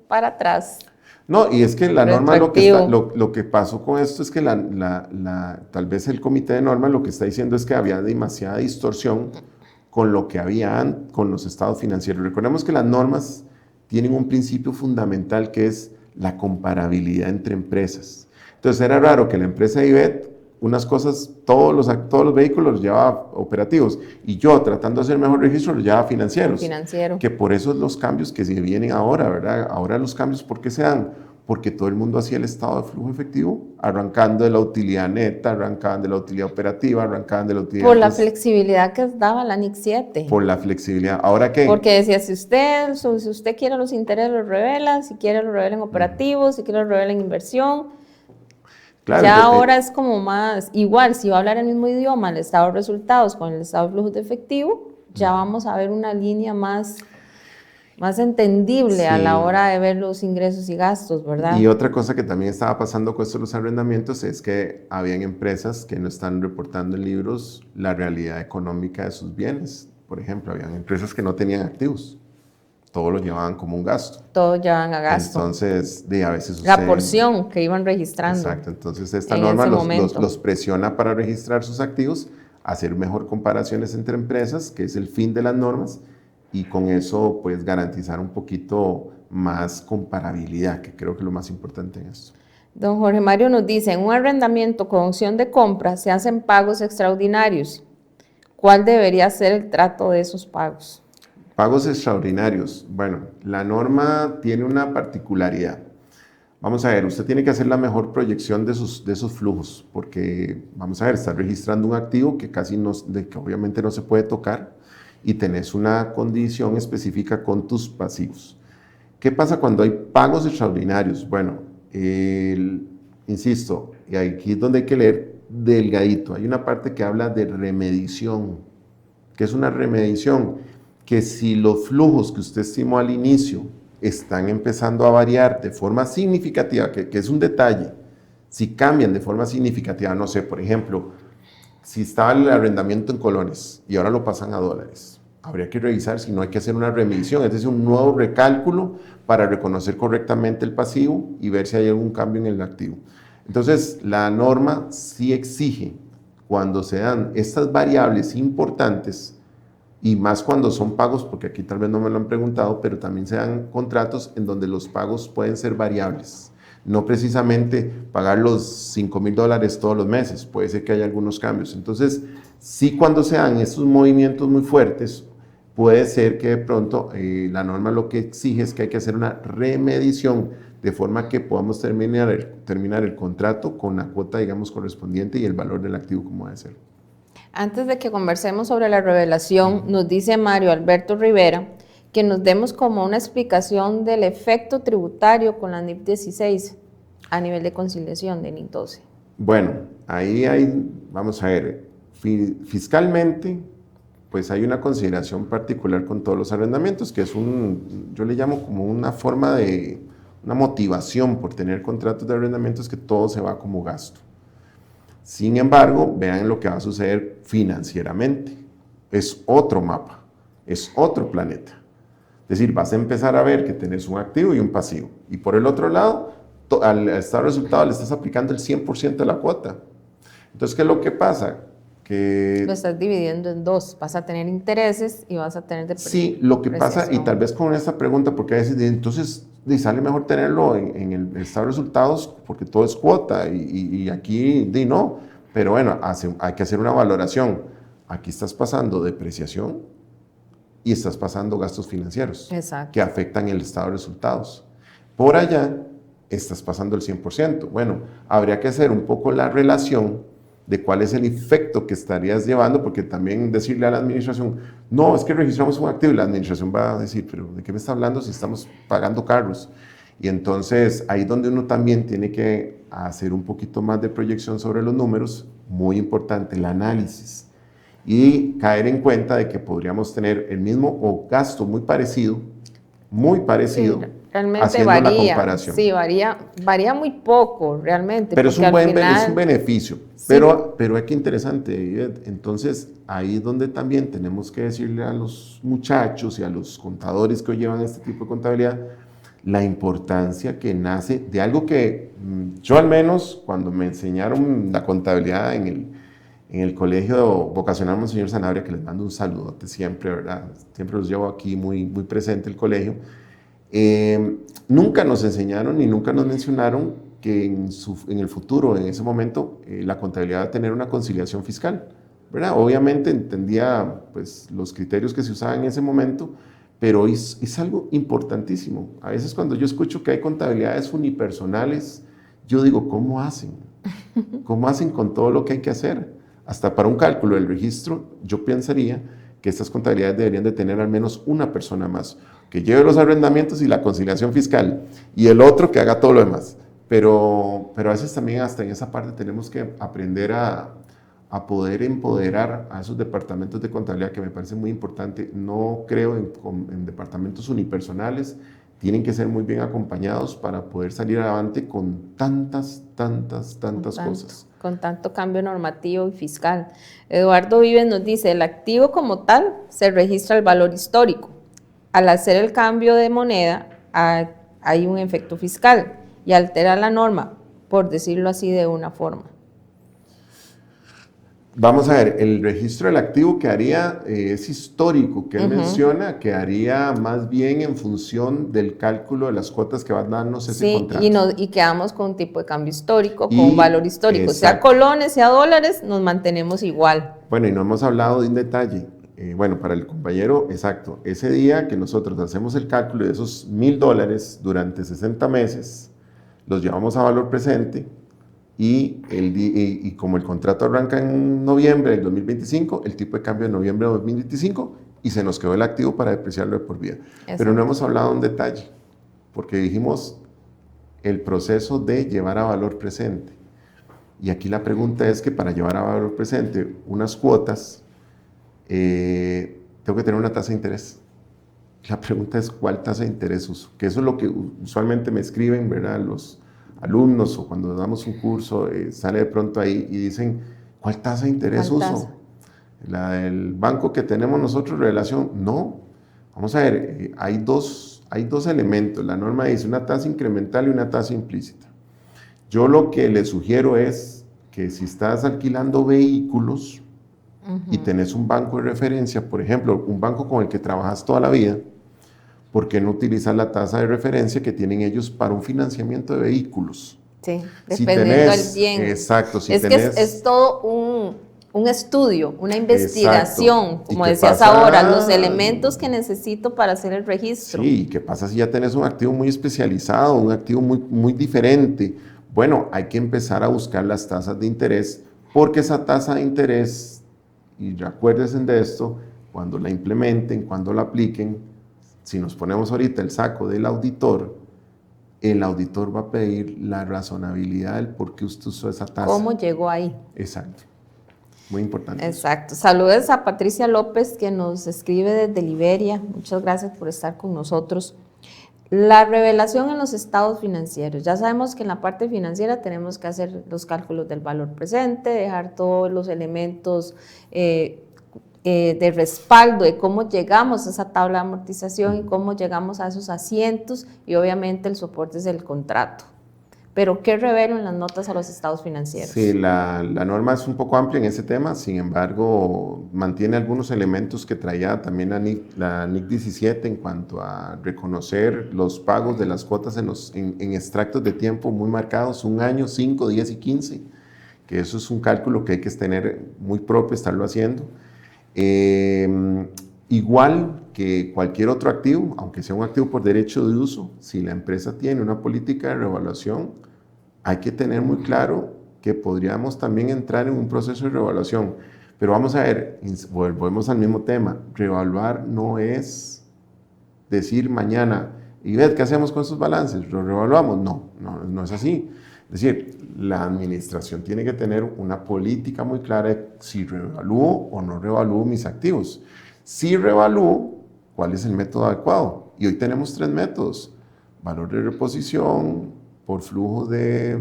para atrás. No, y es que la norma, lo que pasó con esto es que tal vez el comité de normas lo que está diciendo es que había demasiada distorsión con lo que había con los estados financieros. Recordemos que las normas tienen un principio fundamental que es la comparabilidad entre empresas. Entonces era raro que la empresa IBET, unas cosas, todos los vehículos los llevaba operativos y yo tratando de hacer mejor registro los llevaba financieros. Financiero. Que por eso los cambios que se vienen ahora, ¿verdad? Ahora los cambios, ¿por qué se dan? Porque todo el mundo hacía el estado de flujo efectivo, arrancando de la utilidad neta, arrancaban de la utilidad operativa, arrancaban de la utilidad... Por la flexibilidad que daba la NIC 7. Por la flexibilidad. ¿Ahora qué? Porque decía, si usted quiere los intereses, los revela, si quiere los revela en operativos, si quiere los revela en inversión. Claro, ya ahora es como más, igual, si va a hablar el mismo idioma, el estado de resultados con el estado de flujo de efectivo, ya vamos a ver una línea más entendible a la hora de ver los ingresos y gastos, ¿verdad? Y otra cosa que también estaba pasando con esto de los arrendamientos es que habían empresas que no están reportando en libros la realidad económica de sus bienes. Por ejemplo, habían empresas que no tenían activos. Todo lo llevaban como un gasto. Todo llevaban a gasto. Entonces, a veces usted... La porción que iban registrando. Exacto. Entonces, esta norma los presiona para registrar sus activos, hacer mejor comparaciones entre empresas, que es el fin de las normas, y con eso, pues, garantizar un poquito más comparabilidad, que creo que es lo más importante en esto. Don Jorge Mario nos dice, en un arrendamiento con opción de compra se hacen pagos extraordinarios. ¿Cuál debería ser el trato de esos pagos? Pagos extraordinarios. Bueno, la norma tiene una particularidad. Vamos a ver, usted tiene que hacer la mejor proyección de esos flujos, porque, vamos a ver, está registrando un activo que que obviamente no se puede tocar y tenés una condición específica con tus pasivos. ¿Qué pasa cuando hay pagos extraordinarios? Bueno, insisto, y aquí es donde hay que leer delgadito. Hay una parte que habla de remedición. ¿Qué es una remedición? Que si los flujos que usted estimó al inicio están empezando a variar de forma significativa, que es un detalle, si cambian de forma significativa, no sé, por ejemplo, si estaba el arrendamiento en colones y ahora lo pasan a dólares, habría que revisar si no hay que hacer una remisión, es decir, un nuevo recálculo para reconocer correctamente el pasivo y ver si hay algún cambio en el activo. Entonces, la norma sí exige, cuando se dan estas variables importantes, y más cuando son pagos, porque aquí tal vez no me lo han preguntado, pero también se dan contratos en donde los pagos pueden ser variables. No precisamente pagar los $5,000 todos los meses, puede ser que haya algunos cambios. Entonces, sí, cuando se dan estos movimientos muy fuertes, puede ser que de pronto la norma lo que exige es que hay que hacer una remedición de forma que podamos terminar el contrato con la cuota, digamos, correspondiente y el valor del activo como debe ser. Antes de que conversemos sobre la revelación, nos dice Mario Alberto Rivera que nos demos como una explicación del efecto tributario con la NIF 16 a nivel de conciliación de NIF 12. Bueno, ahí hay, vamos a ver, fiscalmente, pues hay una consideración particular con todos los arrendamientos, que es yo le llamo como una forma de, una motivación por tener contratos de arrendamientos que todo se va como gasto. Sin embargo, vean lo que va a suceder financieramente. Es otro mapa, es otro planeta. Es decir, vas a empezar a ver que tenés un activo y un pasivo. Y por el otro lado, al estado de resultado le estás aplicando el 100% de la cuota. Entonces, ¿qué es lo que pasa? Que lo estás dividiendo en dos, vas a tener intereses y vas a tener sí, lo que pasa, y tal vez con esta pregunta, porque a veces entonces sale mejor tenerlo en el estado de resultados porque todo es cuota y aquí no, pero bueno, hay que hacer una valoración. Aquí estás pasando depreciación y estás pasando gastos financieros. Exacto. Que afectan el estado de resultados. Por allá estás pasando el 100%. Bueno, habría que hacer un poco la relación de cuál es el efecto que estarías llevando, porque también decirle a la administración, no, es que registramos un activo, y la administración va a decir, pero ¿de qué me está hablando si estamos pagando carros? Y entonces ahí es donde uno también tiene que hacer un poquito más de proyección sobre los números, muy importante, el análisis, y caer en cuenta de que podríamos tener el mismo o gasto muy parecido, sí, realmente haciendo varía, la comparación. Sí, varía muy poco realmente. Pero es un beneficio. Sí. Pero es que interesante, entonces ahí es donde también tenemos que decirle a los muchachos y a los contadores que hoy llevan este tipo de contabilidad, la importancia que nace de algo que yo al menos cuando me enseñaron la contabilidad en el colegio vocacional Monseñor Sanabria, que les mando un saludote siempre, ¿verdad? Siempre los llevo aquí muy, muy presente el colegio. Nunca nos enseñaron y nunca nos mencionaron que en el futuro, en ese momento, la contabilidad va a tener una conciliación fiscal, ¿verdad? Obviamente entendía pues, los criterios que se usaban en ese momento, pero es algo importantísimo. A veces cuando yo escucho que hay contabilidades unipersonales, yo digo, ¿cómo hacen? ¿Cómo hacen con todo lo que hay que hacer? Hasta para un cálculo del registro, yo pensaría que estas contabilidades deberían de tener al menos una persona más, que lleve los arrendamientos y la conciliación fiscal, y el otro que haga todo lo demás. Pero a veces también hasta en esa parte tenemos que aprender a poder empoderar a esos departamentos de contabilidad, que me parece muy importante. No creo en departamentos unipersonales, tienen que ser muy bien acompañados para poder salir adelante con tantas cosas. Con tanto cambio normativo y fiscal. Eduardo Vives nos dice, el activo como tal se registra el valor histórico. Al hacer el cambio de moneda hay un efecto fiscal y altera la norma, por decirlo así de una forma. Vamos a ver, el registro del activo que haría es histórico, que él menciona, que haría más bien en función del cálculo de las cuotas que va a darnos ese contrato. Y quedamos con un tipo de cambio histórico, con un valor histórico. Sea colones, sea dólares, nos mantenemos igual. Bueno, y no hemos hablado de un detalle. Bueno, para el compañero, exacto, ese día que nosotros hacemos el cálculo de esos $1,000 durante 60 meses, los llevamos a valor presente, y como el contrato arranca en noviembre del 2025, el tipo de cambio de noviembre de 2025, y se nos quedó el activo para depreciarlo de por vida. Exacto. Pero no hemos hablado de un detalle, porque dijimos el proceso de llevar a valor presente. Y aquí la pregunta es que para llevar a valor presente unas cuotas, tengo que tener una tasa de interés. La pregunta es, ¿cuál tasa de interés uso? Que eso es lo que usualmente me escriben, ¿verdad? Los alumnos, o cuando damos un curso, sale de pronto ahí y dicen, ¿cuál tasa de interés uso? ¿La del banco que tenemos nosotros, relación? No. Vamos a ver, hay dos elementos. La norma dice una tasa incremental y una tasa implícita. Yo lo que les sugiero es que si estás alquilando vehículos y tenés un banco de referencia, por ejemplo, un banco con el que trabajas toda la vida, ¿por qué no utilizar la tasa de referencia que tienen ellos para un financiamiento de vehículos? Sí, dependiendo del bien. Exacto. Es todo un estudio, una investigación, Exacto. como decías ahora, los elementos que necesito para hacer el registro. Sí, ¿qué pasa si ya tenés un activo muy especializado, un activo muy diferente? Bueno, hay que empezar a buscar las tasas de interés, porque esa tasa de interés, y recuérdense de esto, cuando la implementen, cuando la apliquen, si nos ponemos ahorita el saco del auditor, el auditor va a pedir la razonabilidad del por qué usted usó esa tasa. ¿Cómo llegó ahí? Exacto. Muy importante. Exacto. Saludos a Patricia López, que nos escribe desde Liberia. Muchas gracias por estar con nosotros. La revelación en los estados financieros. Ya sabemos que en la parte financiera tenemos que hacer los cálculos del valor presente, dejar todos los elementos de respaldo de cómo llegamos a esa tabla de amortización y cómo llegamos a esos asientos, y obviamente el soporte es el contrato. Pero ¿qué revelo en las notas a los estados financieros? Sí, la norma es un poco amplia en ese tema, sin embargo, mantiene algunos elementos que traía también la NIC 17 en cuanto a reconocer los pagos de las cuotas en extractos de tiempo muy marcados, 1 año, 5, 10 y 15, que eso es un cálculo que hay que tener muy propio, estarlo haciendo. Igual que cualquier otro activo, aunque sea un activo por derecho de uso, si la empresa tiene una política de revaluación, hay que tener muy claro que podríamos también entrar en un proceso de revaluación. Pero vamos a ver, volvemos al mismo tema, revaluar no es decir mañana, y ved, ¿qué hacemos con esos balances? ¿Los revaluamos? No es así. Es decir, la administración tiene que tener una política muy clara de si revalúo o no revalúo mis activos. Si revalúo, ¿cuál es el método adecuado? Y hoy tenemos 3 métodos: valor de reposición, por flujo de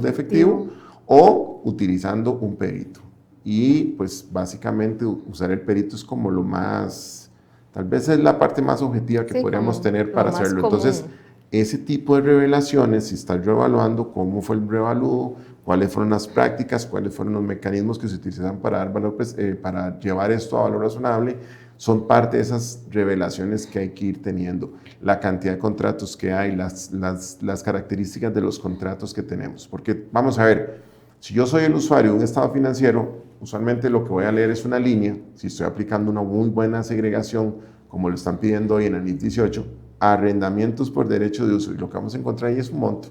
efectivo o utilizando un perito. Y pues básicamente usar el perito es como lo más, tal vez es la parte más objetiva que podríamos tener para hacerlo. Entonces, ese tipo de revelaciones, si estás reevaluando cómo fue el revalúo, cuáles fueron las prácticas, cuáles fueron los mecanismos que se utilizan para dar valor, para llevar esto a valor razonable, son parte de esas revelaciones que hay que ir teniendo. La cantidad de contratos que hay, las características de los contratos que tenemos. Porque vamos a ver, si yo soy el usuario de un estado financiero, usualmente lo que voy a leer es una línea, si estoy aplicando una muy buena segregación, como lo están pidiendo hoy en la NIC 18, arrendamientos por derecho de uso, y lo que vamos a encontrar ahí es un monto.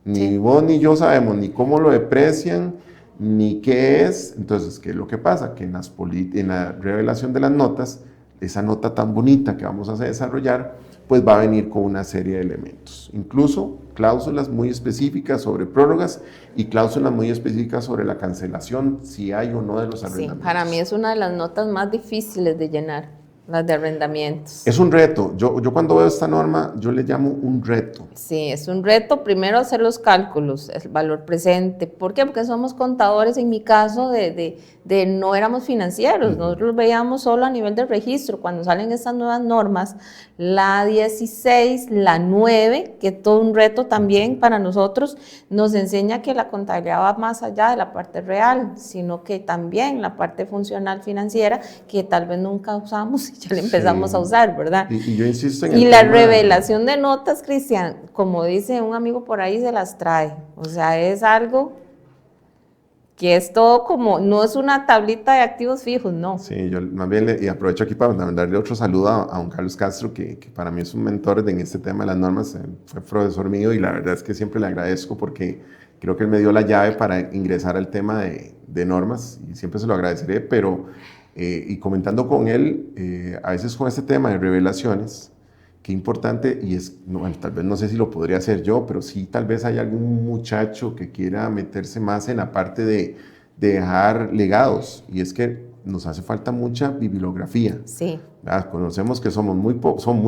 Ni vos ni yo sabemos ni cómo lo deprecian, ni qué es. Entonces, ¿qué es lo que pasa? Que en la revelación de las notas, esa nota tan bonita que vamos a desarrollar, pues va a venir con una serie de elementos. Incluso cláusulas muy específicas sobre prórrogas y cláusulas muy específicas sobre la cancelación, si hay o no de los arrendamientos. Sí, para mí es una de las notas más difíciles de llenar. Las de arrendamientos. Es un reto. Yo cuando veo esta norma, yo le llamo un reto. Sí, es un reto primero hacer los cálculos, el valor presente. ¿Por qué? Porque somos contadores, en mi caso, no éramos financieros, nosotros veíamos solo a nivel del registro. Cuando salen estas nuevas normas, la 16, la 9, que es todo un reto también para nosotros, nos enseña que la contabilidad va más allá de la parte real, sino que también la parte funcional financiera, que tal vez nunca usamos y ya la empezamos a usar, ¿verdad? Y yo insisto en y la revelación de notas, Cristian, como dice un amigo por ahí, se las trae. O sea, es algo que es todo como, no es una tablita de activos fijos, no. Sí, yo más bien, y aprovecho aquí para darle otro saludo a don Carlos Castro, que para mí es un mentor en este tema de las normas, fue profesor mío, y la verdad es que siempre le agradezco porque creo que él me dio la llave para ingresar al tema de normas, y siempre se lo agradeceré, pero y comentando con él, a veces con este tema de revelaciones, qué importante, y es, bueno, tal vez no sé si lo podría hacer yo, pero sí tal vez hay algún muchacho que quiera meterse más en la parte de dejar legados, y es que nos hace falta mucha bibliografía. Sí. Conocemos que son muy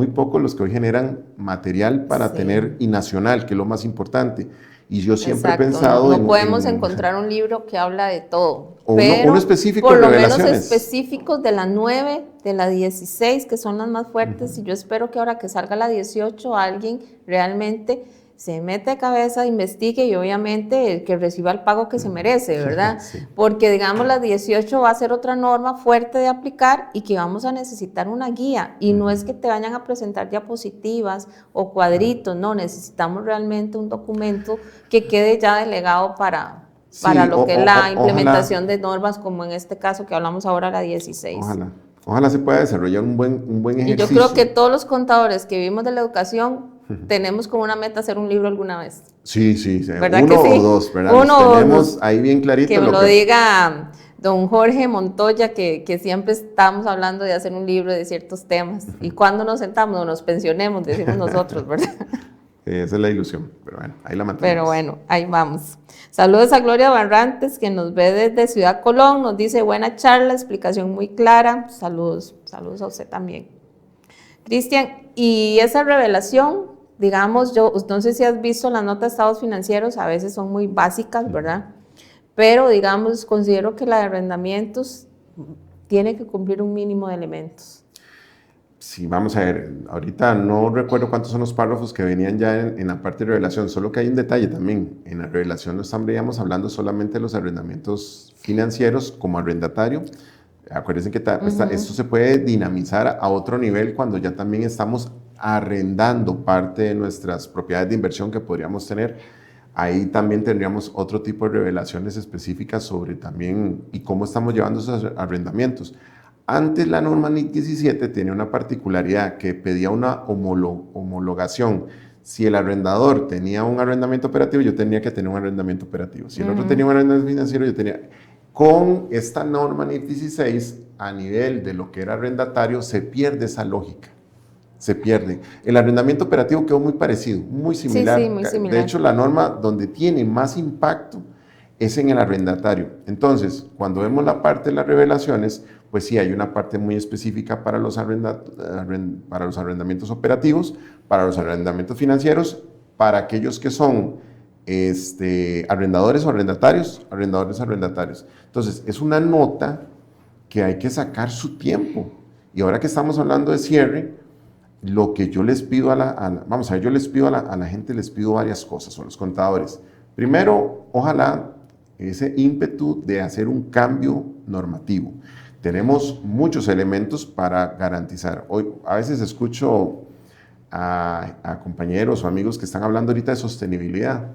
pocos los que hoy generan material para tener, y nacional, que es lo más importante. Y yo siempre he pensado no podemos encontrar un libro que habla de todo. O pero uno específico por de lo menos revelaciones. específicos de la 9, de la 16, que son las más fuertes, y yo espero que ahora que salga la 18, alguien realmente se mete de cabeza, investigue, y obviamente el que reciba el pago que se merece, ¿verdad? Sí. Porque digamos la 18 va a ser otra norma fuerte de aplicar y que vamos a necesitar una guía, y no es que te vayan a presentar diapositivas o cuadritos, no, necesitamos realmente un documento que quede ya delegado para para lo que es la implementación de normas, como en este caso que hablamos ahora, la 16. Ojalá se pueda desarrollar un buen ejercicio. Y yo creo que todos los contadores que vivimos de la educación tenemos como una meta hacer un libro alguna vez. Sí, ¿Verdad uno que sí? o dos, ¿verdad? Uno tenemos ahí bien clarito. Que me lo diga don Jorge Montoya, que siempre estamos hablando de hacer un libro de ciertos temas. Y cuando nos sentamos o nos pensionemos, decimos nosotros, ¿verdad? Esa es la ilusión, pero bueno, ahí la mantenemos. Pero bueno, ahí vamos. Saludos a Gloria Barrantes, que nos ve desde Ciudad Colón, nos dice buena charla, explicación muy clara. Saludos a usted también. Cristian, y esa revelación, digamos, yo no sé si has visto las notas de estados financieros, a veces son muy básicas, ¿verdad? Pero, digamos, considero que la de arrendamientos tiene que cumplir un mínimo de elementos. Sí, vamos a ver, ahorita no recuerdo cuántos son los párrafos que venían ya en la parte de revelación, solo que hay un detalle también. En la revelación no estaríamos hablando solamente de los arrendamientos financieros como arrendatario. Acuérdense que esto se puede dinamizar a otro nivel cuando ya también estamos arrendando parte de nuestras propiedades de inversión que podríamos tener. Ahí también tendríamos otro tipo de revelaciones específicas sobre también y cómo estamos llevando esos arrendamientos. Antes la norma NIC 17 tenía una particularidad que pedía una homologación. Si el arrendador tenía un arrendamiento operativo, yo tenía que tener un arrendamiento operativo. Si el otro tenía un arrendamiento financiero, yo tenía... Con esta norma NIC 16, a nivel de lo que era arrendatario, se pierde esa lógica. Se pierde. El arrendamiento operativo quedó muy parecido, muy similar. Sí, muy similar. De hecho, la norma donde tiene más impacto es en el arrendatario. Entonces, cuando vemos la parte de las revelaciones, pues sí, hay una parte muy específica para los arrendamientos operativos, para los arrendamientos financieros, para aquellos que son arrendadores o arrendatarios, arrendatarios. Entonces, es una nota que hay que sacar su tiempo. Y ahora que estamos hablando de cierre, lo que yo les pido yo les pido a la gente, les pido varias cosas, a los contadores. Primero, ojalá ese ímpetu de hacer un cambio normativo. Tenemos muchos elementos para garantizar. Hoy a veces escucho a compañeros o amigos que están hablando ahorita de sostenibilidad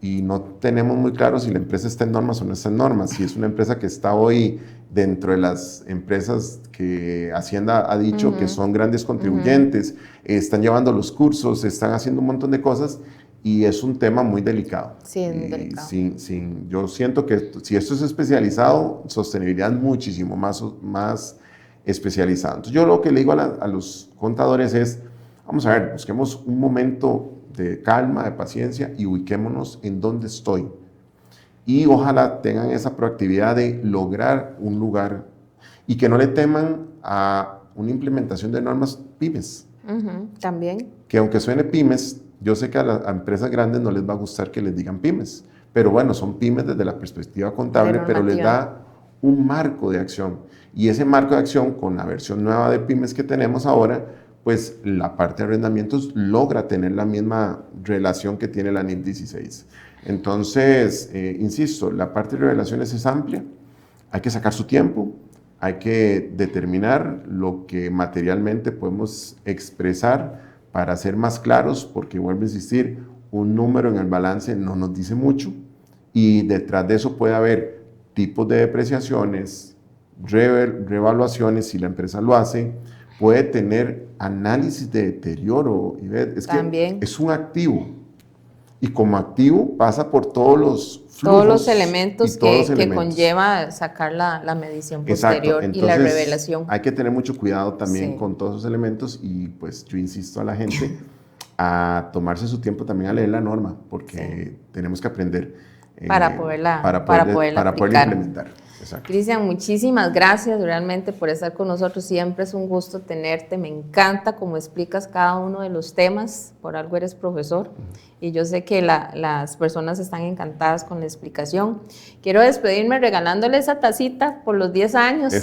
y no tenemos muy claro si la empresa está en normas o no está en normas. Si es una empresa que está hoy dentro de las empresas que Hacienda ha dicho que son grandes contribuyentes, están llevando los cursos, están haciendo un montón de cosas y es un tema muy delicado. Sí, es muy delicado. Yo siento que si esto es especializado, sostenibilidad muchísimo más especializado. Entonces yo lo que le digo a los contadores es, vamos a ver, busquemos un momento de calma, de paciencia y ubiquémonos en dónde estoy. Y ojalá tengan esa proactividad de lograr un lugar y que no le teman a una implementación de normas pymes. También. Que aunque suene pymes, yo sé que a empresas grandes no les va a gustar que les digan pymes, pero bueno, son pymes desde la perspectiva contable, pero les da un marco de acción. Y ese marco de acción, con la versión nueva de pymes que tenemos ahora, pues la parte de arrendamientos logra tener la misma relación que tiene la NIC 16. Entonces, insisto, la parte de revelaciones es amplia, hay que sacar su tiempo, hay que determinar lo que materialmente podemos expresar para ser más claros, porque vuelvo a insistir, un número en el balance no nos dice mucho y detrás de eso puede haber tipos de depreciaciones, revaluaciones si la empresa lo hace, puede tener análisis de deterioro. Es También. que es un activo y como activo pasa por todos los flujos. Todos los elementos que conlleva sacar la medición posterior. Entonces, y la revelación. Hay que tener mucho cuidado también con todos esos elementos y pues yo insisto a la gente a tomarse su tiempo también a leer la norma porque tenemos que aprender para poderla implementar. Cristian, muchísimas gracias realmente por estar con nosotros. Siempre es un gusto tenerte. Me encanta cómo explicas cada uno de los temas. Por algo eres profesor. Y yo sé que las personas están encantadas con la explicación. Quiero despedirme regalándole esa tacita por los 10 años.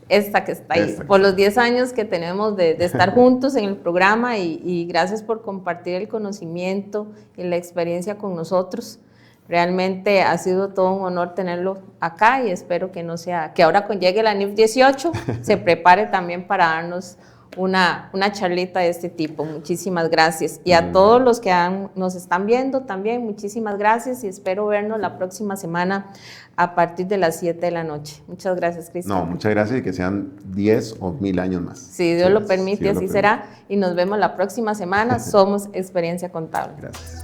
Esta que está ahí. Por los 10 años que tenemos de estar juntos en el programa. Y gracias por compartir el conocimiento y la experiencia con nosotros. Realmente ha sido todo un honor tenerlo acá y espero que no sea, que ahora cuando llegue la NIF 18 se prepare también para darnos una charlita de este tipo. Muchísimas gracias. Y a todos los que nos están viendo también, muchísimas gracias y espero vernos la próxima semana a partir de las 7 de la noche. Muchas gracias, Cristian. No, muchas gracias y que sean 10 o 1000 años más. Si Dios lo permite, así será. Y nos vemos la próxima semana. Somos Experiencia Contable. Gracias.